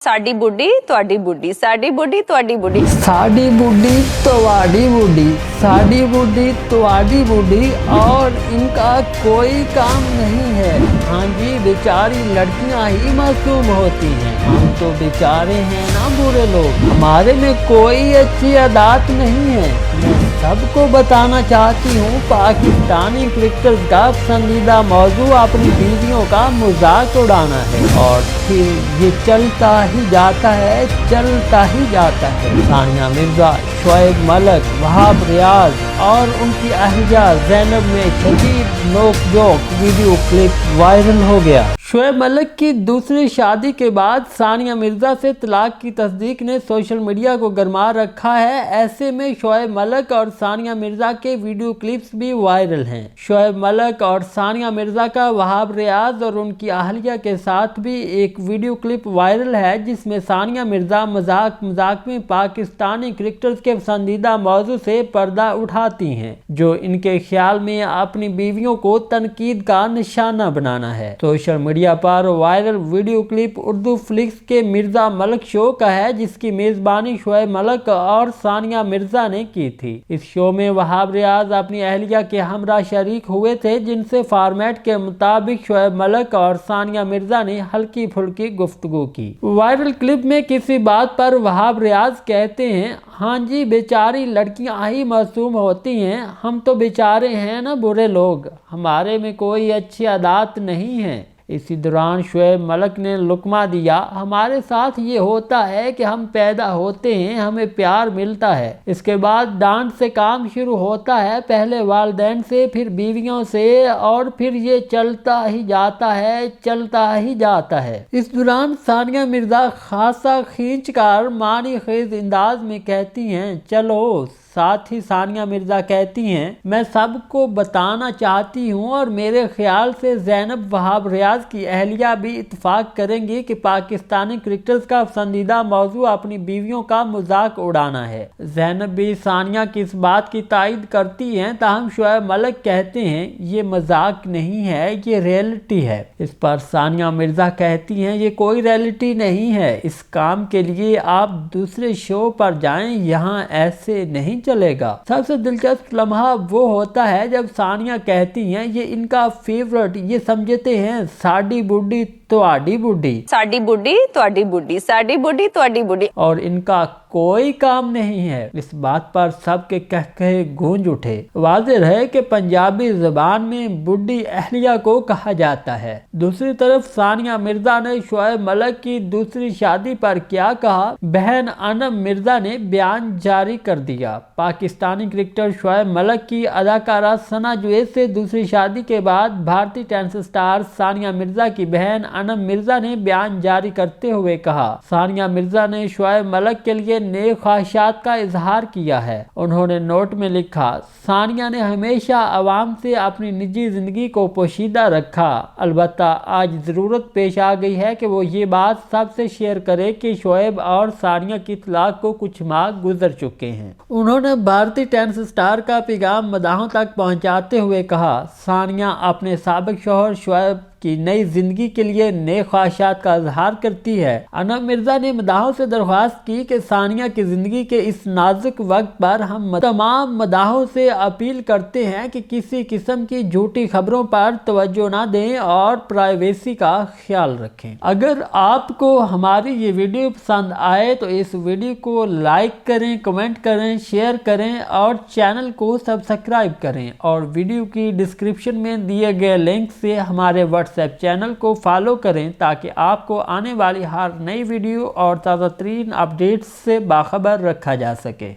ਸਾਡੀ ਬੁੱਢੀ ਤੁਹਾਡੀ ਬੁੱਢੀ ਸਾਡੀ ਬੁੱਢੀ ਤੁਹਾਡੀ ਬੁੱਢੀ साड़ी बूढ़ी तवाड़ी बूढ़ी साड़ी बूढ़ी तवाड़ी बूढ़ी और इनका कोई काम नहीं है। हाँ जी, बेचारी लड़कियां ही मासूम होती हैं, हम तो बेचारे हैं ना बुरे लोग, हमारे में कोई अच्छी आदत नहीं है। मैं सबको बताना चाहती हूँ, पाकिस्तानी क्रिकेटर्स का पसंदीदा मौजू अपनी बीवियों का मजाक उड़ाना है और फिर ये चलता ही जाता है, चलता ही जाता है। सानिया मिर्जा, शोएब मलिक, वहाब रियाज और उनकी अहलिया ज़ैनब में शदीद नोक-झोंक वीडियो क्लिप वायरल हो गया। शोएब मलिक की दूसरी शादी के बाद सानिया मिर्जा से तलाक की तस्दीक ने सोशल मीडिया को गरमा रखा है। ऐसे में शोएब मलिक और सानिया मिर्जा के वीडियो क्लिप्स भी वायरल हैं। शोएब मलिक और सानिया मिर्जा का वहाब रियाज और उनकी अहलिया के साथ भी एक वीडियो क्लिप वायरल है, जिसमें सानिया मिर्जा मजाक मजाक में पाकिस्तानी क्रिकेटर्स के पसंदीदा मौजू से पर्दा उठाती हैं, जो इनके ख्याल में अपनी बीवियों को तनकीद का निशाना बनाना है। सोशल मीडिया पर viral video clip Urdu flix के मिर्जा मलिक शो का है, जिसकी मेजबानी शोएब मलिक और सानिया मिर्जा ने की थी। इस शो में वहाब रियाज अपनी अहलिया के हमरा शरीक हुए थे, जिनसे फॉर्मेट के मुताबिक शोएब मलिक और सानिया मिर्जा ने हल्की फुल्की गुफ्तगू की। वायरल क्लिप में किसी बात पर वहाब रियाज कहते हैं, हाँ जी, बेचारी लड़कियां ही मासूम होती हैं, हम तो बेचारे हैं ना बुरे लोग, हमारे में कोई अच्छी आदत नहीं है। इसी दौरान शोएब मलिक ने लुकमा दिया, हमारे साथ ये होता है कि हम पैदा होते हैं, हमें प्यार मिलता है, इसके बाद डांट से काम शुरू होता है, पहले वालिदैन से, फिर बीवियों से, और फिर ये चलता ही जाता है, चलता ही जाता है। इस दौरान सानिया मिर्जा खासा खींच कर मानी खेज अंदाज में कहती हैं, चलो। साथ ही सानिया मिर्जा कहती हैं, मैं सबको बताना चाहती हूँ और मेरे ख्याल से ज़ैनब वहाब रियाज की अहलिया भी इत्तेफाक करेंगी कि पाकिस्तानी क्रिकेटर्स का पसंदीदा मौजू अपनी बीवियों का मजाक उड़ाना है। ज़ैनब भी सानिया की इस बात की तायद करती हैं, ताहम शोएब मलिक कहते हैं, ये मजाक नहीं है, ये रियलिटी है। इस पर सानिया मिर्जा कहती हैं, ये कोई रियलिटी नहीं है, इस काम के लिए आप दूसरे शो पर जाएं, यहाँ ऐसे नहीं चलेगा। सबसे दिलचस्प लम्हा वो होता है जब सानिया कहती हैं, ये इनका फेवरेट, ये समझते हैं साड़ी बूढ़ी तवाड़ी बूढ़ी ਸਾਡੀ ਬੁੱਢੀ ਤੁਹਾਡੀ ਬੁੱਢੀ ਸਾਡੀ ਬੁੱਢੀ ਤੁਹਾਡੀ ਬੁੱਢੀ और इनका कोई काम नहीं है। इस बात पर सबके कहकहे गूंज उठे। वाज़ेह है कि पंजाबी ज़बान में बुढ़ी अहलिया को कहा जाता है। दूसरी तरफ सानिया मिर्जा ने शोएब मलिक की दूसरी शादी पर क्या कहा, बहन अनम मिर्जा ने बयान जारी कर दिया। पाकिस्तानी क्रिकेटर शोएब मलिक की अदाकारा सना जुएद से दूसरी शादी के बाद भारतीय टेनिस स्टार सानिया मिर्जा की बहन अनम मिर्जा ने बयान जारी करते हुए कहा, सानिया मिर्जा ने शोएब मलिक के लिए नेक ख्वाहिशात का इजहार किया है। उन्होंने नोट में लिखा, सानिया ने हमेशा अवाम से अपनी निजी जिंदगी को पोशीदा रखा, अलबत्ता आज ज़रूरत पेश आ गई है कि वो ये बात सबसे शेयर करे कि शोएब और सानिया की तलाक को कुछ माह गुजर चुके हैं। उन्होंने भारतीय टेनिस स्टार का पैगाम मदाहों तक पहुंचाते हुए कहा, सानिया अपने साबिक शौहर शोएब की नई जिंदगी के लिए नेक ख्वाहिशात का इजहार करती है। अनम मिर्जा ने मदाहों से दरख्वास्त की कि सानिया की जिंदगी के इस नाजुक वक्त पर हम तमाम मदाहों से अपील करते हैं कि किसी किस्म की झूठी खबरों पर तवज्जो ना दें और प्राइवेसी का ख्याल रखें। अगर आपको हमारी ये वीडियो पसंद आए तो इस वीडियो को लाइक करें, कमेंट करें, शेयर करें और चैनल को सब्सक्राइब करें, और वीडियो की डिस्क्रिप्शन में दिए गए लिंक से हमारे व्हाट्सएप चैनल को फॉलो करें, ताकि आपको आने वाली हर नई वीडियो और ताज़ा तरीन अपडेट्स से बाखबर रखा जा सके।